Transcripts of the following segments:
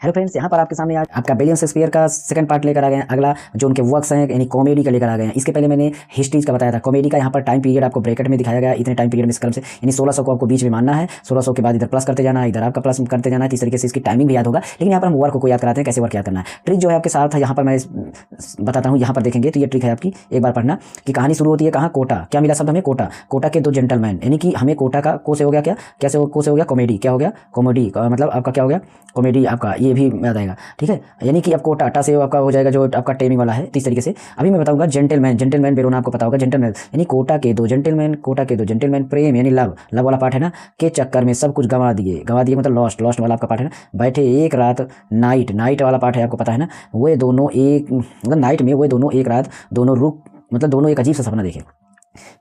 Hello friends, यहाँ पर आपके सामने आज आपका विलियम शेक्सपियर का सेकंड पार्ट लेकर आ गए हैं। अगला जो उनके वर्क्स हैं यानी कॉमेडी का लेकर आ गए हैं। इसके पहले मैंने हिस्ट्रीज का बताया था। कॉमेडी का यहाँ पर टाइम पीरियड आपको ब्रैकेट में दिखाया गया, इतने टाइम पीरियड में इस क्रम से यानी 1600 को आपको बीच में मानना है। 1600 के बाद इधर प्लस करते जाना है, इधर आपका प्लस करते जाना है। इस तरीके से इसकी टाइमिंग भी याद होगा। लेकिन यहाँ पर हम वर्क को याद कराते हैं, कैसे वर्क याद करना है। ट्रिक जो है आपके साथ है, यहाँ पर मैं बताता हूँ। यहाँ पर देखेंगे तो ये ट्रिक है आपकी, एक बार पढ़ना कि कहानी शुरू होती है कहाँ, कोटा। क्या मिला शब्द हमें, कोटा। कोटा के दो जेंटलमैन, यानी कि हमें कोटा का को से हो गया क्या, कैसे को से हो गया कॉमेडी। क्या हो गया, कॉमेडी मतलब आपका क्या हो गया, कॉमेडी आपका, ये भी याद आएगा। ठीक है, यानी कि आपको टाटा से आपका हो जाएगा जो आपका टेमिंग वाला है। इस तरीके से अभी मैं बताऊंगा जेंटलमैन। जेंटलमैन बेरोना आपको पता होगा। जेंटलमैन यानी कोटा के दो जेंटलमैन, कोटा के दो जेंटलमैन। प्रेम यानी लव, लव वाला पार्ट है ना, के चक्कर में सब कुछ गंवा दिए। गंवा दिए मतलब लॉस्ट, लॉस्ट वाला आपका पार्ट है ना। बैठे एक रात, नाइट, नाइट वाला पार्ट है आपको पता है ना। वे दोनों एक मतलब नाइट में वे दोनों एक रात दोनों रुक मतलब दोनों एक अजीब सा सपना देखे।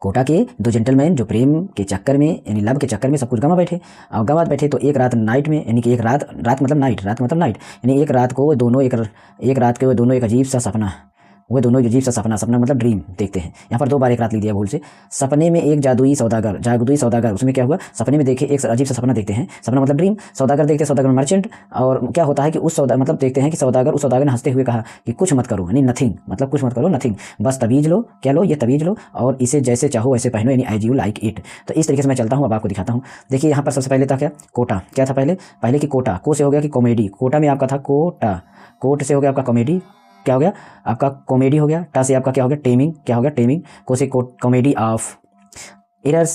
कोटा के दो जेंटलमैन जो प्रेम के चक्कर में यानी लव के चक्कर में सब कुछ गंवा बैठे। और गंवा बैठे तो एक रात नाइट में, यानी कि एक रात, रात मतलब नाइट, रात मतलब नाइट, यानी एक रात को वो दोनों एक रात के वो दोनों एक अजीब सा सपना, वो दोनों अजीब सा सपना, सपना मतलब ड्रीम देखते हैं। यहाँ पर दो बार एक रात लिख दिया भूल से। सपने में एक जादुई सौदागर, जादुई सौदागर, उसमें क्या हुआ, सपने में देखे एक अजीब सा सपना देखते हैं। सपना मतलब ड्रीम, सौदागर देखते हैं, सौदागर मर्चेंट। और क्या होता है कि उस सौदा मतलब देखते हैं कि सौदागर, उस सौदागर ने हंसते हुए कहा कि कुछ मत करो, यानी नथिंग, मतलब कुछ मत करो, नथिंग, बस तवीज लो। क्या लो, ये तवीज लो और इसे जैसे चाहो वैसे पहनो, यानी एज यू लाइक इट। तो इस तरीके से मैं चलता हूँ, अब आपको दिखाता हूँ। देखिए यहाँ पर सबसे पहले था क्या, कोटा। क्या था पहले कि कोटा, को से हो गया कि कॉमेडी। कोटा में आपका था कोटा, कोट से हो गया आपका कॉमेडी। क्या हो गया आपका, कॉमेडी हो गया। टा से आपका क्या हो गया, टेमिंग। क्या हो गया, टेमिंग। को से कॉमेडी ऑफ एरर्स।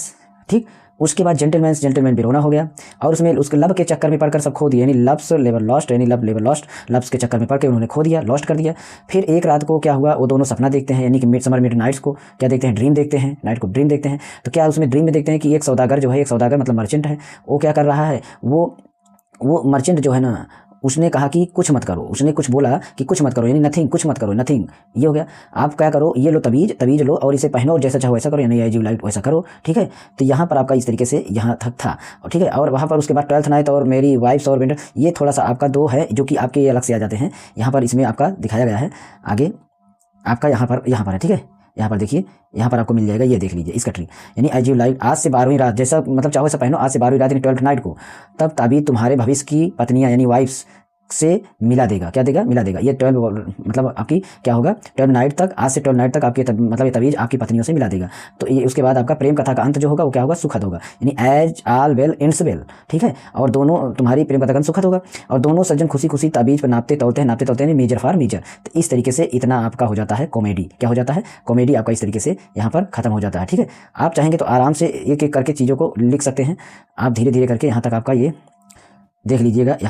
ठीक, उसके बाद जेंटलमैन, जेंटलमैन बेरोना हो गया। और उसमें उसके लब के चक्कर में पढ़कर सब खो दिया, यानी लव्स लेवर लॉस्ट, यानी लव लेवर लॉस्ट, लव्स के चक्कर में पढ़ के उन्होंने खो दिया, लॉस्ट कर दिया। फिर एक रात को क्या हुआ, वो दोनों सपना देखते हैं, यानी कि मिड समर मिड नाइट्स को क्या देखते हैं, ड्रीम देखते हैं, नाइट को ड्रीम देखते हैं। तो क्या उसमें ड्रीम में देखते हैं कि एक सौदागर जो है, एक सौदागर मतलब मर्चेंट है, वो क्या कर रहा है, वो मर्चेंट जो है ना, उसने कहा कि कुछ मत करो, उसने कुछ बोला कि कुछ मत करो, यानी नथिंग, कुछ मत करो, नथिंग। ये हो गया। आप क्या करो, ये लो तवीज, तवीज लो और इसे पहनो और जैसा चाहो वैसा करो, यानी एज यू लाइक वैसा करो। ठीक है, तो यहाँ पर आपका इस तरीके से यहाँ तक था। और ठीक है, और वहाँ पर उसके बाद 12th नाइट और मेरी वाइफ्स और विंटर, ये थोड़ा सा आपका दो है जो कि आपके अलग से आ जाते हैं। यहाँ पर इसमें आपका दिखाया गया है आगे आपका, यहाँ पर है। ठीक है, यहाँ पर देखिए, यहाँ पर आपको मिल जाएगा, ये देख लीजिए इसका ट्री, यानी एज यू लाइक, आज से 12वीं रात, जैसा मतलब चाहो वैसा पहनो, आज से 12वीं रात यानी 12th नाइट को, तब तभी तुम्हारे भविष्य की पत्नियां यानी वाइफ्स से मिला देगा। क्या देगा, मिला देगा। ये 12 मतलब आपकी क्या होगा, 12 नाइट तक, आज से 12 नाइट तक आपकी मतलब ये तवीज आपकी पत्नियों से मिला देगा। तो ये उसके बाद आपका प्रेम कथा का अंत जो होगा वो क्या होगा, सुखद होगा, यानी as all well ends well. ठीक है, और दोनों तुम्हारी प्रेम कथा का अंत सुखद होगा और दोनों सज्जन खुशी खुशी ताबीज पर नापते तोलते हैं, नापते तोलते हैं, मेजर फॉर मेजर। तो इस तरीके से इतना आपका हो जाता है कॉमेडी। क्या हो जाता है, कॉमेडी आपका इस तरीके से यहाँ पर खत्म हो जाता है। ठीक है, आप चाहेंगे तो आराम से एक एक करके चीज़ों को लिख सकते हैं। आप धीरे धीरे करके यहाँ तक आपका ये देख लीजिएगा।